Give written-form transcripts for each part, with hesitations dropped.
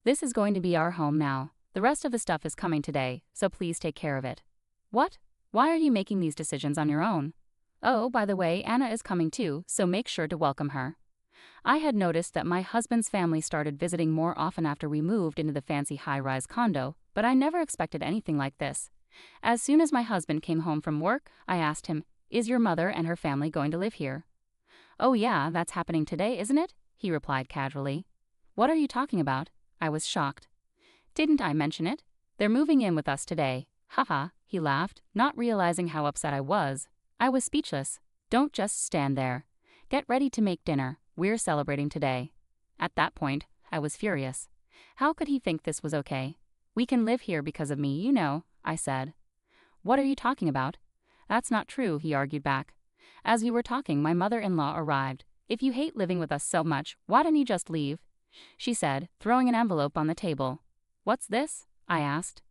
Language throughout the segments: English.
This is going to be our home now. The rest of the stuff is coming today, so please take care of it. What? Why are you making these decisions on your own? Oh, by the way, Anna is coming too, so make sure to welcome her. I had noticed that my husband's family started visiting more often after we moved into the fancy high-rise condo, but I never expected anything like this. As soon as my husband came home from work, I asked him, "Is your mother and her family going to live here?" "Oh yeah, that's happening today, isn't it?" he replied casually. "What are you talking about?" I was shocked. "Didn't I mention it? They're moving in with us today." "Haha," he laughed, not realizing how upset I was. I was speechless. "Don't just stand there. Get ready to make dinner. We're celebrating today." At that point, I was furious. How could he think this was okay? "We can live here because of me, you know," I said. "What are you talking about?" "That's not true," he argued back. As we were talking, my mother-in-law arrived. "If you hate living with us so much, why don't you just leave?" she said, throwing an envelope on the table. "What's this?" I asked.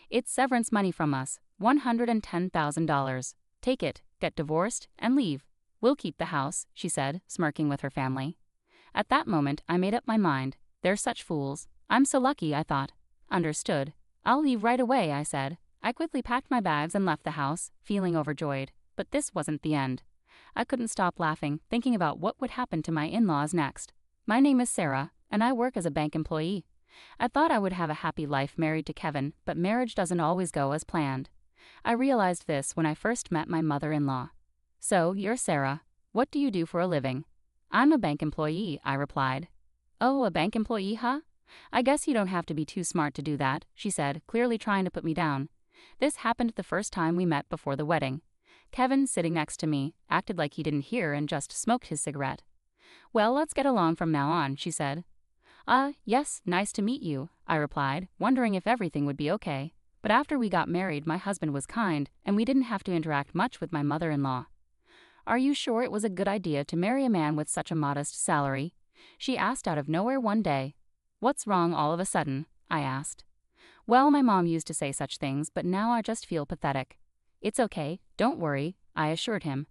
"It's severance money from us, $110,000. Take it, get divorced, and leave. We'll keep the house," she said, smirking with her family. At that moment, I made up my mind. They're such fools. I'm so lucky, I thought. "Understood. I'll leave right away," I said. I quickly packed my bags and left the house, feeling overjoyed. But this wasn't the end. I couldn't stop laughing, thinking about what would happen to my in-laws next. My name is Sarah, and I work as a bank employee. I thought I would have a happy life married to Kevin, but marriage doesn't always go as planned. I realized this when I first met my mother-in-law. "So, you're Sarah. What do you do for a living?" "I'm a bank employee," I replied. "Oh, a bank employee, huh? I guess you don't have to be too smart to do that," she said, clearly trying to put me down. This happened the first time we met before the wedding. Kevin, sitting next to me, acted like he didn't hear and just smoked his cigarette. "Well, let's get along from now on," she said. Yes, nice to meet you," I replied, wondering if everything would be okay. But after we got married, my husband was kind, and we didn't have to interact much with my mother-in-law. "Are you sure it was a good idea to marry a man with such a modest salary?" she asked out of nowhere one day. "What's wrong all of a sudden?" I asked. "Well, my mom used to say such things, but now I just feel pathetic." "It's okay, don't worry," I assured him.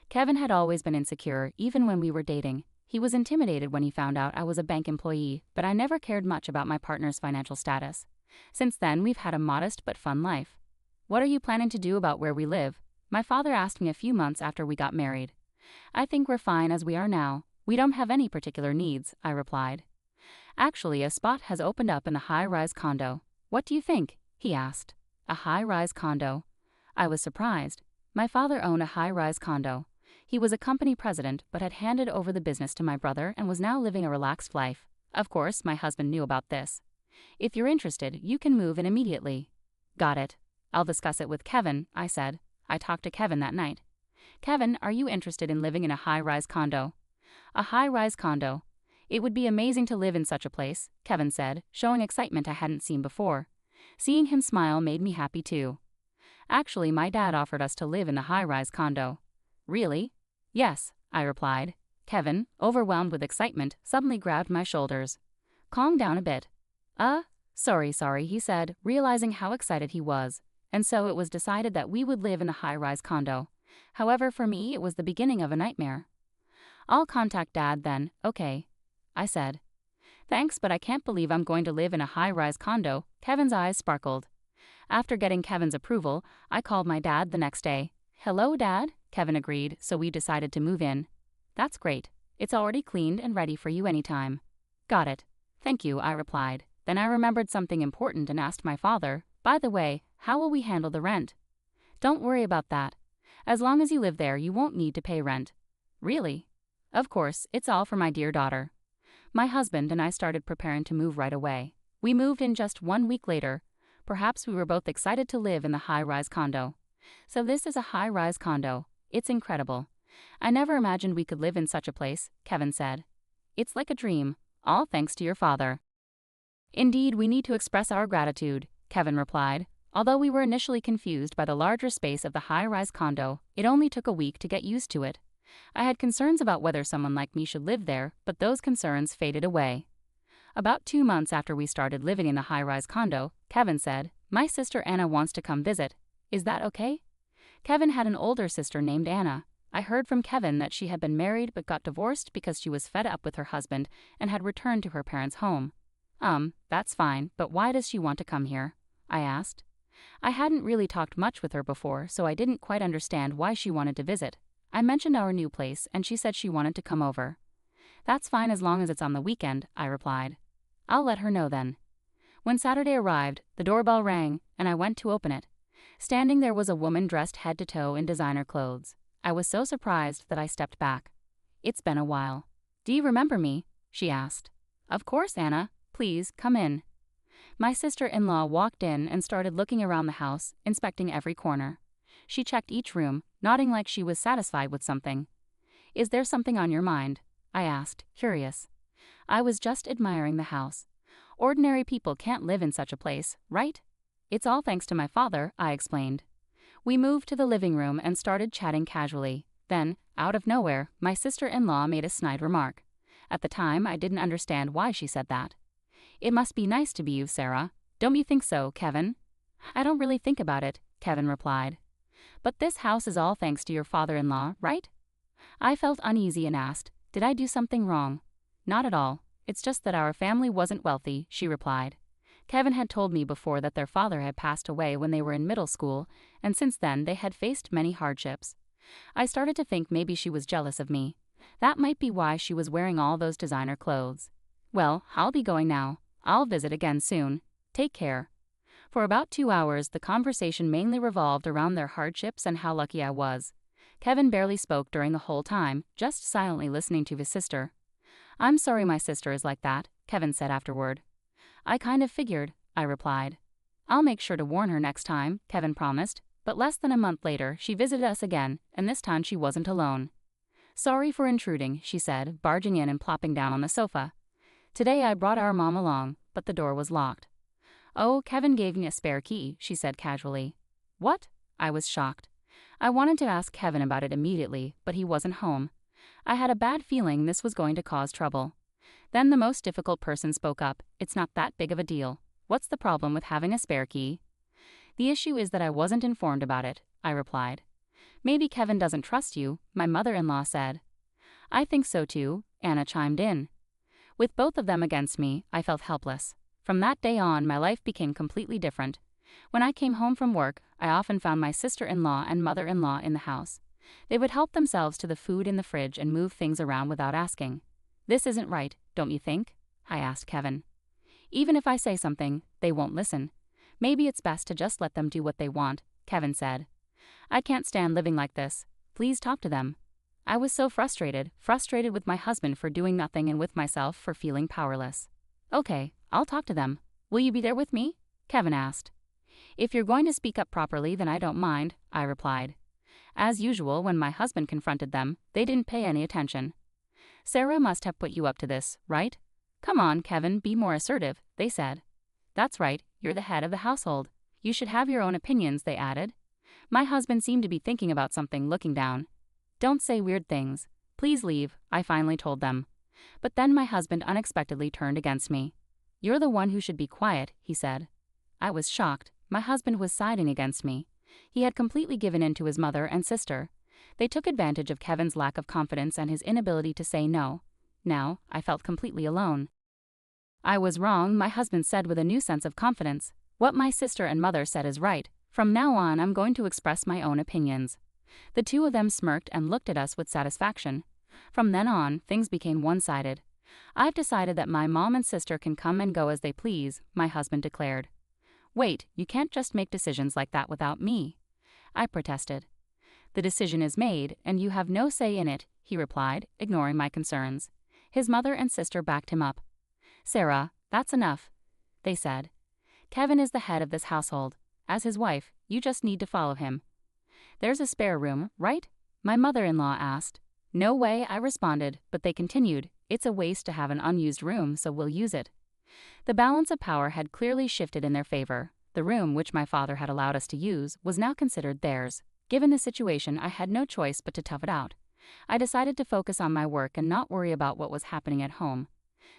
Kevin had always been insecure, even when we were dating. He was intimidated when he found out I was a bank employee, but I never cared much about my partner's financial status. Since then, we've had a modest but fun life. "What are you planning to do about where we live?" my father asked me a few months after we got married. "I think we're fine as we are now. We don't have any particular needs," I replied. "Actually, a spot has opened up in a high-rise condo. What do you think?" he asked. A high-rise condo. I was surprised. My father owned a high-rise condo. He was a company president, but had handed over the business to my brother and was now living a relaxed life. Of course, my husband knew about this. "If you're interested, you can move in immediately." "Got it. I'll discuss it with Kevin," I said. I talked to Kevin that night. "Kevin, are you interested in living in a high-rise condo?" "A high-rise condo. It would be amazing to live in such a place," Kevin said, showing excitement I hadn't seen before. Seeing him smile made me happy too. "Actually, my dad offered us to live in the high-rise condo." "Really?" "Yes," I replied. Kevin, overwhelmed with excitement, suddenly grabbed my shoulders. "Calm down a bit." Sorry," he said, realizing how excited he was. And so it was decided that we would live in a high-rise condo. However, for me, it was the beginning of a nightmare. "I'll contact Dad then, okay," I said. "Thanks, but I can't believe I'm going to live in a high-rise condo." Kevin's eyes sparkled. After getting Kevin's approval, I called my dad the next day. "Hello, Dad," Kevin agreed, so we decided to move in. "That's great. It's already cleaned and ready for you anytime." "Got it. Thank you," I replied. Then I remembered something important and asked my father, "By the way, how will we handle the rent?" "Don't worry about that. As long as you live there, you won't need to pay rent." "Really?" "Of course, it's all for my dear daughter." My husband and I started preparing to move right away. We moved in just 1 week later. Perhaps we were both excited to live in the high-rise condo. "So this is a high-rise condo. It's incredible. I never imagined we could live in such a place," Kevin said. "It's like a dream, all thanks to your father." "Indeed, we need to express our gratitude," Kevin replied. Although we were initially confused by the larger space of the high-rise condo, it only took a week to get used to it. I had concerns about whether someone like me should live there, but those concerns faded away. About 2 months after we started living in the high-rise condo, Kevin said, "My sister Anna wants to come visit. Is that okay?" Kevin had an older sister named Anna. I heard from Kevin that she had been married but got divorced because she was fed up with her husband and had returned to her parents' home. That's fine, but why does she want to come here? I asked. I hadn't really talked much with her before, so I didn't quite understand why she wanted to visit. I mentioned our new place, and she said she wanted to come over. That's fine as long as it's on the weekend, I replied. I'll let her know then. When Saturday arrived, the doorbell rang, and I went to open it. Standing there was a woman dressed head to toe in designer clothes. I was so surprised that I stepped back. It's been a while. Do you remember me? She asked. Of course, Anna. Please, come in. My sister-in-law walked in and started looking around the house, inspecting every corner. She checked each room, nodding like she was satisfied with something. Is there something on your mind? I asked, curious. I was just admiring the house. Ordinary people can't live in such a place, right? It's all thanks to my father, I explained. We moved to the living room and started chatting casually. Then, out of nowhere, my sister-in-law made a snide remark. At the time, I didn't understand why she said that. It must be nice to be you, Sarah. Don't you think so, Kevin? I don't really think about it, Kevin replied. But this house is all thanks to your father-in-law, right? I felt uneasy and asked, did I do something wrong? Not at all. It's just that our family wasn't wealthy, she replied. Kevin had told me before that their father had passed away when they were in middle school, and since then they had faced many hardships. I started to think maybe she was jealous of me. That might be why she was wearing all those designer clothes. Well, I'll be going now. I'll visit again soon. Take care. For about 2 hours, the conversation mainly revolved around their hardships and how lucky I was. Kevin barely spoke during the whole time, just silently listening to his sister. I'm sorry my sister is like that, Kevin said afterward. I kind of figured, I replied. I'll make sure to warn her next time, Kevin promised, but less than a month later, she visited us again, and this time she wasn't alone. Sorry for intruding, she said, barging in and plopping down on the sofa. Today I brought our mom along, but the door was locked. Oh, Kevin gave me a spare key, she said casually. What? I was shocked. I wanted to ask Kevin about it immediately, but he wasn't home. I had a bad feeling this was going to cause trouble. Then the most difficult person spoke up. It's not that big of a deal. What's the problem with having a spare key? The issue is that I wasn't informed about it, I replied. Maybe Kevin doesn't trust you, my mother-in-law said. I think so too, Anna chimed in. With both of them against me, I felt helpless. From that day on, my life became completely different. When I came home from work, I often found my sister-in-law and mother-in-law in the house. They would help themselves to the food in the fridge and move things around without asking. This isn't right, don't you think? I asked Kevin. Even if I say something, they won't listen. Maybe it's best to just let them do what they want, Kevin said. I can't stand living like this. Please talk to them. I was so frustrated with my husband for doing nothing and with myself for feeling powerless. Okay, I'll talk to them. Will you be there with me? Kevin asked. If you're going to speak up properly, then I don't mind, I replied. As usual, when my husband confronted them, they didn't pay any attention. Sarah must have put you up to this, right? Come on, Kevin, be more assertive, they said. That's right, you're the head of the household. You should have your own opinions, they added. My husband seemed to be thinking about something, looking down. Don't say weird things. Please leave, I finally told them. But then my husband unexpectedly turned against me. You're the one who should be quiet, he said. I was shocked. My husband was siding against me. He had completely given in to his mother and sister. They took advantage of Kevin's lack of confidence and his inability to say no. Now, I felt completely alone. I was wrong, my husband said with a new sense of confidence. What my sister and mother said is right. From now on, I'm going to express my own opinions. The two of them smirked and looked at us with satisfaction. From then on, things became one-sided. I've decided that my mom and sister can come and go as they please, my husband declared. Wait, you can't just make decisions like that without me, I protested. The decision is made, and you have no say in it, he replied, ignoring my concerns. His mother and sister backed him up. Sarah, that's enough, they said. Kevin is the head of this household. As his wife, you just need to follow him. There's a spare room, right? My mother-in-law asked. No way, I responded, but they continued. It's a waste to have an unused room, so we'll use it. The balance of power had clearly shifted in their favor. The room, which my father had allowed us to use, was now considered theirs. Given the situation, I had no choice but to tough it out. I decided to focus on my work and not worry about what was happening at home.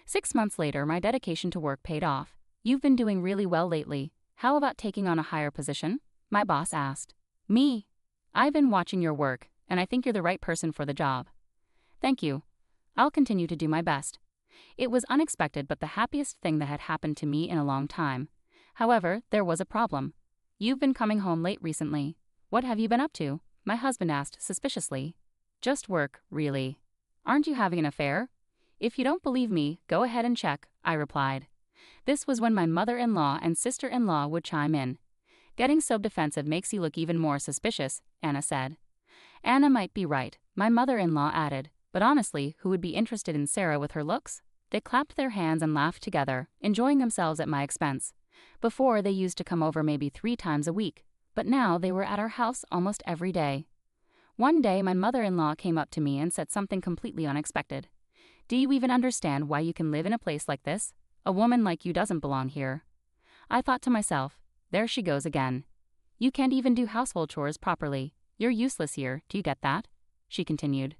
6 months later, my dedication to work paid off. You've been doing really well lately. How about taking on a higher position? My boss asked. Me? I've been watching your work, and I think you're the right person for the job. Thank you. I'll continue to do my best. It was unexpected but the happiest thing that had happened to me in a long time. However, there was a problem. You've been coming home late recently. What have you been up to? My husband asked suspiciously. Just work, really. Aren't you having an affair? If you don't believe me, go ahead and check, I replied. This was when my mother-in-law and sister-in-law would chime in. Getting so defensive makes you look even more suspicious, Anna said. Anna might be right, my mother-in-law added, but honestly, who would be interested in Sarah with her looks? They clapped their hands and laughed together, enjoying themselves at my expense. Before, they used to come over maybe 3 times a week, but now they were at our house almost every day. One day, my mother-in-law came up to me and said something completely unexpected. Do you even understand why you can live in a place like this? A woman like you doesn't belong here. I thought to myself, there she goes again. You can't even do household chores properly. You're useless here, do you get that? She continued.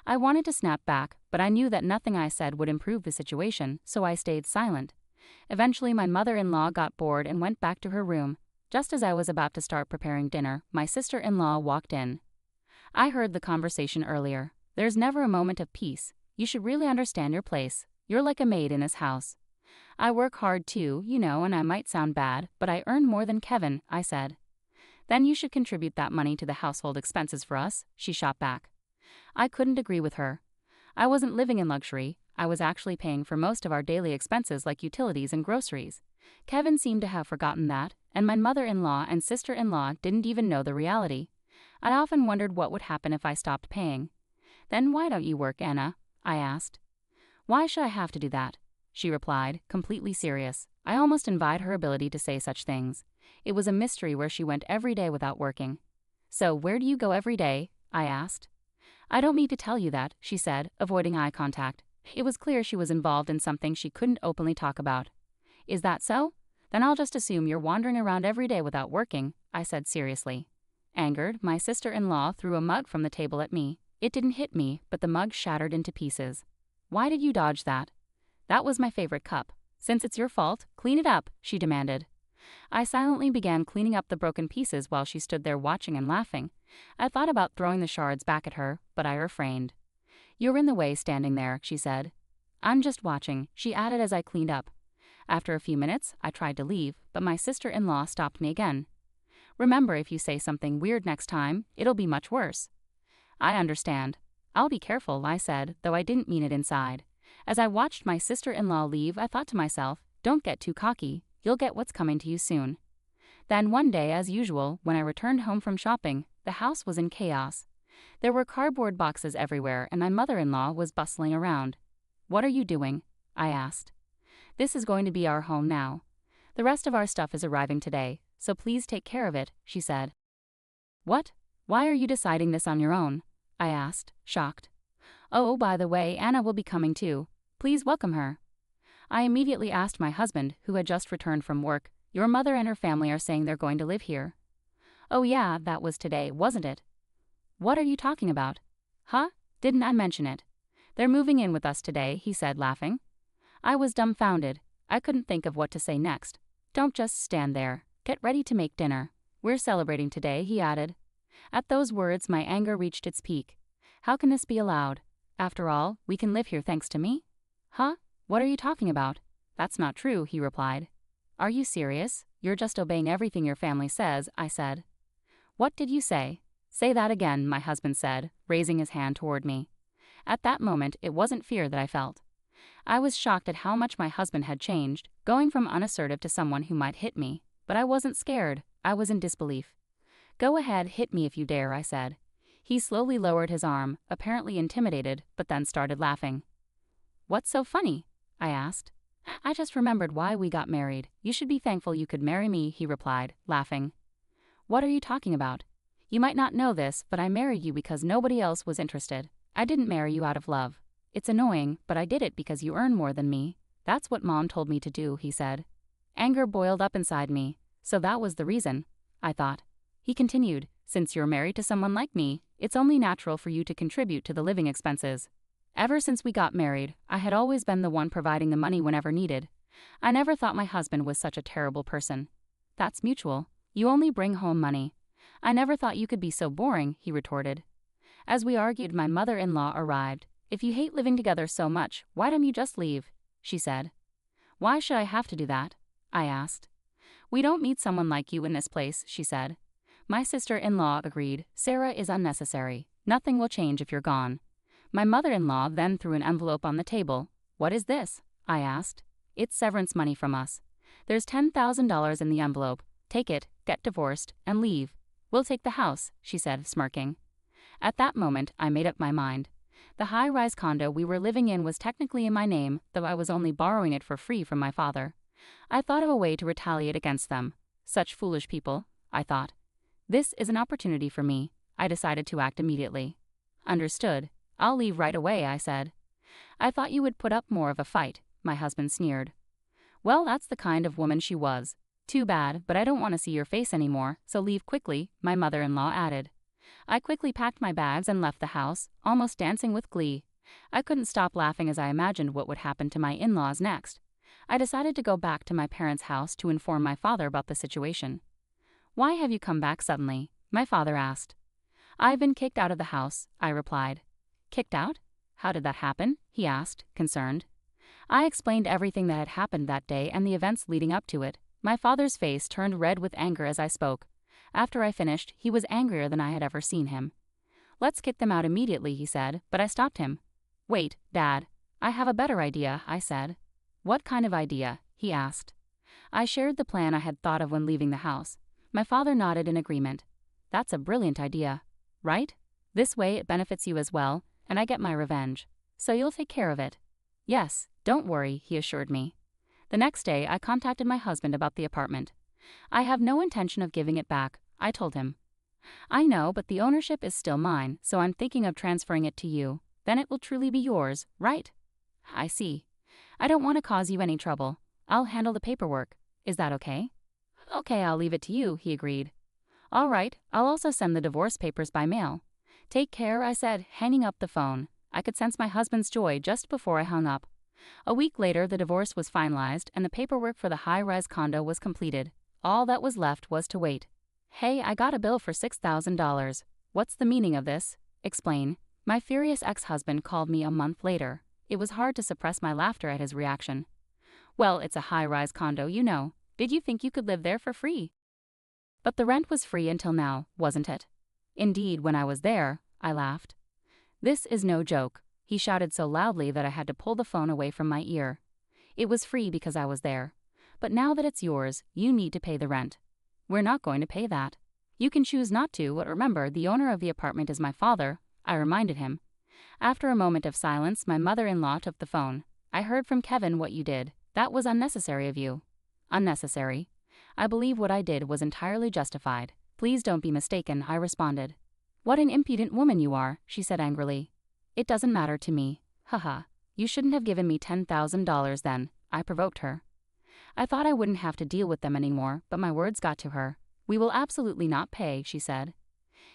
I wanted to snap back, but I knew that nothing I said would improve the situation, so I stayed silent. Eventually, my mother-in-law got bored and went back to her room. Just as I was about to start preparing dinner, my sister-in-law walked in. I heard the conversation earlier. There's never a moment of peace. You should really understand your place. You're like a maid in his house. I work hard too, you know, and I might sound bad, but I earn more than Kevin, I said. Then you should contribute that money to the household expenses for us, she shot back. I couldn't agree with her. I wasn't living in luxury. I was actually paying for most of our daily expenses like utilities and groceries. Kevin seemed to have forgotten that, and my mother-in-law and sister-in-law didn't even know the reality. I often wondered what would happen if I stopped paying. Then why don't you work, Anna? I asked. Why should I have to do that? She replied, completely serious. I almost envied her ability to say such things. It was a mystery where she went every day without working. So where do you go every day? I asked. I don't need to tell you that, she said, avoiding eye contact. It was clear she was involved in something she couldn't openly talk about. Is that so? Then I'll just assume you're wandering around every day without working, I said seriously. Angered, my sister-in-law threw a mug from the table at me. It didn't hit me, but the mug shattered into pieces. Why did you dodge that? That was my favorite cup. Since it's your fault, clean it up, she demanded. I silently began cleaning up the broken pieces while she stood there watching and laughing. I thought about throwing the shards back at her, but I refrained. You're in the way standing there, she said. I'm just watching, she added as I cleaned up. After a few minutes, I tried to leave, but my sister-in-law stopped me again. Remember, if you say something weird next time, it'll be much worse. I understand. I'll be careful, I said, though I didn't mean it inside. As I watched my sister-in-law leave, I thought to myself, don't get too cocky, you'll get what's coming to you soon. Then one day, as usual, when I returned home from shopping, the house was in chaos. There were cardboard boxes everywhere and my mother-in-law was bustling around. What are you doing? I asked. This is going to be our home now. The rest of our stuff is arriving today, so please take care of it, she said. What? Why are you deciding this on your own? I asked, shocked. Oh, by the way, Anna will be coming too. Please welcome her. I immediately asked my husband, who had just returned from work, your mother and her family are saying they're going to live here. Oh yeah, that was today, wasn't it? What are you talking about? Huh? Didn't I mention it? They're moving in with us today, he said, laughing. I was dumbfounded. I couldn't think of what to say next. Don't just stand there. Get ready to make dinner. We're celebrating today, he added. At those words, my anger reached its peak. How can this be allowed? After all, we can live here thanks to me? Huh? What are you talking about? That's not true, he replied. Are you serious? You're just obeying everything your family says, I said. What did you say? Say that again, my husband said, raising his hand toward me. At that moment, it wasn't fear that I felt. I was shocked at how much my husband had changed, going from unassertive to someone who might hit me. But I wasn't scared. I was in disbelief. Go ahead, hit me if you dare, I said. He slowly lowered his arm, apparently intimidated, but then started laughing. What's so funny? I asked. I just remembered why we got married. You should be thankful you could marry me, he replied, laughing. What are you talking about? You might not know this, but I married you because nobody else was interested. I didn't marry you out of love. It's annoying, but I did it because you earn more than me. That's what Mom told me to do, he said. Anger boiled up inside me. So that was the reason, I thought. He continued, since you're married to someone like me, it's only natural for you to contribute to the living expenses. Ever since we got married, I had always been the one providing the money whenever needed. I never thought my husband was such a terrible person. That's mutual. You only bring home money. I never thought you could be so boring, he retorted. As we argued, my mother-in-law arrived. If you hate living together so much, why don't you just leave? She said. Why should I have to do that? I asked. We don't need someone like you in this place, she said. My sister-in-law agreed. Sarah is unnecessary. Nothing will change if you're gone. My mother-in-law then threw an envelope on the table. What is this? I asked. It's severance money from us. There's $10,000 in the envelope. Take it, get divorced, and leave. We'll take the house, she said, smirking. At that moment, I made up my mind. The high-rise condo we were living in was technically in my name, though I was only borrowing it for free from my father. I thought of a way to retaliate against them. Such foolish people, I thought. This is an opportunity for me. I decided to act immediately. Understood. I'll leave right away, I said. I thought you would put up more of a fight, my husband sneered. Well, that's the kind of woman she was. Too bad, but I don't want to see your face anymore, so leave quickly, my mother-in-law added. I quickly packed my bags and left the house, almost dancing with glee. I couldn't stop laughing as I imagined what would happen to my in-laws next. I decided to go back to my parents' house to inform my father about the situation. Why have you come back suddenly? My father asked. I've been kicked out of the house, I replied. Kicked out? How did that happen? He asked, concerned. I explained everything that had happened that day and the events leading up to it. My father's face turned red with anger as I spoke. After I finished, he was angrier than I had ever seen him. Let's kick them out immediately, he said, but I stopped him. Wait, Dad. I have a better idea, I said. What kind of idea? He asked. I shared the plan I had thought of when leaving the house. My father nodded in agreement. That's a brilliant idea, right? This way it benefits you as well, and I get my revenge. So you'll take care of it. Yes, don't worry, he assured me. The next day, I contacted my husband about the apartment. I have no intention of giving it back, I told him. I know, but the ownership is still mine, so I'm thinking of transferring it to you. Then it will truly be yours, right? I see. I don't want to cause you any trouble. I'll handle the paperwork. Is that okay? Okay, I'll leave it to you, he agreed. All right, I'll also send the divorce papers by mail. Take care, I said, hanging up the phone. I could sense my husband's joy just before I hung up. A week later, the divorce was finalized and the paperwork for the high-rise condo was completed. All that was left was to wait. Hey, I got a bill for $6,000. What's the meaning of this? Explain. My furious ex-husband called me a month later. It was hard to suppress my laughter at his reaction. Well, it's a high-rise condo, you know. Did you think you could live there for free? But the rent was free until now, wasn't it? Indeed, when I was there, I laughed. This is no joke, he shouted so loudly that I had to pull the phone away from my ear. It was free because I was there. But now that it's yours, you need to pay the rent. We're not going to pay that. You can choose not to, but remember, the owner of the apartment is my father, I reminded him. After a moment of silence, my mother-in-law took the phone. I heard from Kevin what you did. That was unnecessary of you. Unnecessary? I believe what I did was entirely justified. Please don't be mistaken, I responded. What an impudent woman you are, she said angrily. It doesn't matter to me. Haha. You shouldn't have given me $10,000 then, I provoked her. I thought I wouldn't have to deal with them anymore, but my words got to her. We will absolutely not pay, she said.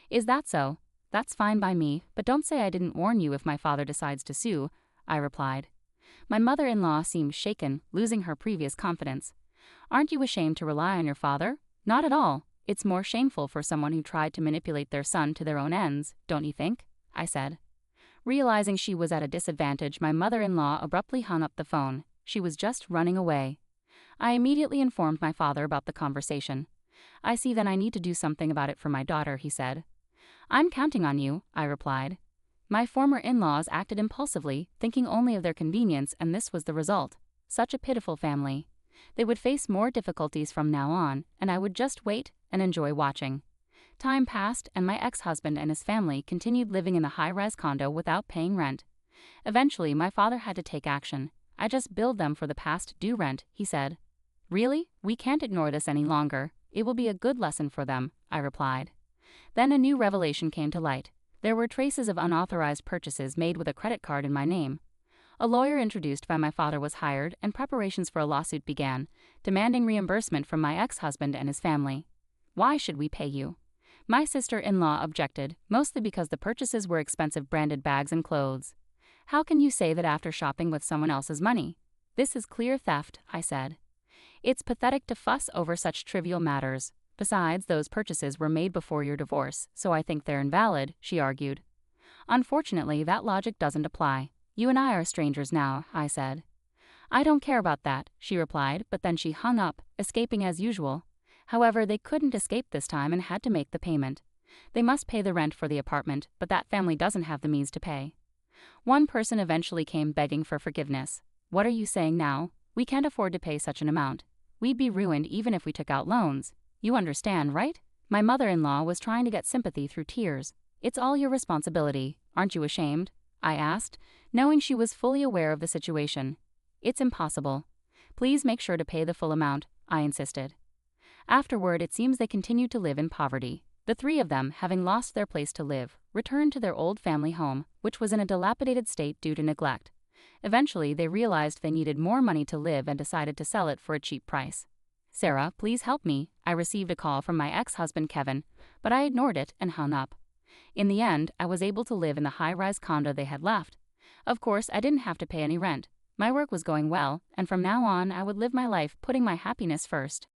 Is that so? That's fine by me, but don't say I didn't warn you if my father decides to sue, I replied. My mother-in-law seemed shaken, losing her previous confidence. Aren't you ashamed to rely on your father? Not at all. It's more shameful for someone who tried to manipulate their son to their own ends, don't you think? I said. Realizing she was at a disadvantage, my mother-in-law abruptly hung up the phone. She was just running away. I immediately informed my father about the conversation. I see that I need to do something about it for my daughter, he said. I'm counting on you, I replied. My former in-laws acted impulsively, thinking only of their convenience, and this was the result. Such a pitiful family. They would face more difficulties from now on, and I would just wait and enjoy watching. Time passed, and my ex-husband and his family continued living in the high-rise condo without paying rent. Eventually, my father had to take action. I just billed them for the past due rent, he said. Really? We can't ignore this any longer. It will be a good lesson for them, I replied. Then a new revelation came to light. There were traces of unauthorized purchases made with a credit card in my name. A lawyer introduced by my father was hired, and preparations for a lawsuit began, demanding reimbursement from my ex-husband and his family. Why should we pay you? My sister-in-law objected, mostly because the purchases were expensive branded bags and clothes. How can you say that after shopping with someone else's money? This is clear theft, I said. It's pathetic to fuss over such trivial matters. Besides, those purchases were made before your divorce, so I think they're invalid, she argued. Unfortunately, that logic doesn't apply. You and I are strangers now, I said. I don't care about that, she replied, but then she hung up, escaping as usual. However, they couldn't escape this time and had to make the payment. They must pay the rent for the apartment, but that family doesn't have the means to pay. One person eventually came begging for forgiveness. What are you saying now? We can't afford to pay such an amount. We'd be ruined even if we took out loans. You understand, right? My mother-in-law was trying to get sympathy through tears. It's all your responsibility. Aren't you ashamed? I asked, knowing she was fully aware of the situation. It's impossible. Please make sure to pay the full amount, I insisted. Afterward, it seems they continued to live in poverty. The three of them, having lost their place to live, returned to their old family home, which was in a dilapidated state due to neglect. Eventually, they realized they needed more money to live and decided to sell it for a cheap price. Sarah, please help me. I received a call from my ex-husband Kevin, but I ignored it and hung up. In the end, I was able to live in the high-rise condo they had left. Of course, I didn't have to pay any rent. My work was going well, and from now on I would live my life putting my happiness first.